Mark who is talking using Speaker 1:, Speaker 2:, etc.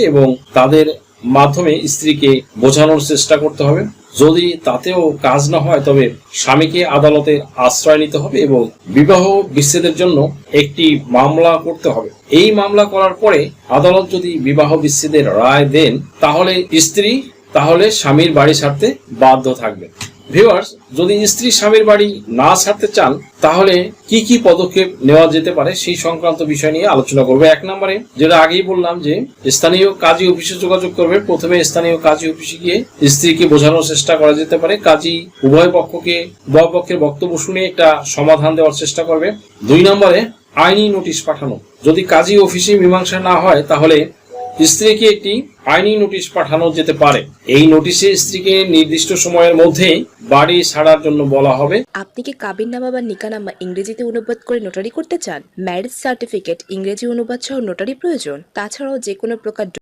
Speaker 1: এবং তাদের মাধ্যমে স্ত্রীকে বোঝানোর চেষ্টা করতে হবে। যদি তাতেও কাজ না হয় তবে স্বামীকে আদালতে আশ্রয় নিতে হবে এবং বিবাহ বিচ্ছেদের জন্য একটি মামলা করতে হবে। এই মামলা করার পরে আদালত যদি বিবাহ বিচ্ছেদের রায় দেন তাহলে স্বামীর বাড়ি ছাড়তে বাধ্য থাকবে। ভিউয়ার্স, যদি স্ত্রী স্বামীর বাড়ি না ছাড়তে চান তাহলে কি কি পদক্ষেপ নেওয়া যেতে পারে সেই সংক্রান্ত বিষয় নিয়ে আলোচনা করবো। 1 নম্বরে যেটা আগেই বললাম যে স্থানীয় কাজী অফিসে যোগাযোগ করবে। প্রথমে স্থানীয় কাজী অফিসে গিয়ে স্ত্রীকে বোঝানোর চেষ্টা করা যেতে পারে। কাজী উভয় পক্ষের বক্তব্য শুনে একটা সমাধান দেওয়ার চেষ্টা করবে। 2 নম্বরে আইনি নোটিশ পাঠানো। যদি কাজী অফিসে মীমাংসা না হয় তাহলে স্ত্রীকে একটি আইনি নোটিশ পাঠানো যেতে পারে। এই নোটিশে স্ত্রীকে নির্দিষ্ট সময়ের মধ্যে বাড়ি ছাড়ার জন্য বলা হবে।
Speaker 2: আপনি কি কাবিননামা বা নিকানামা ইংরেজিতে অনুবাদ করে নোটারি করতে চান? ম্যারেজ সার্টিফিকেট ইংরেজি অনুবাদ সহ নোটারি প্রয়োজন? তাছাড়াও যে কোনো প্রকার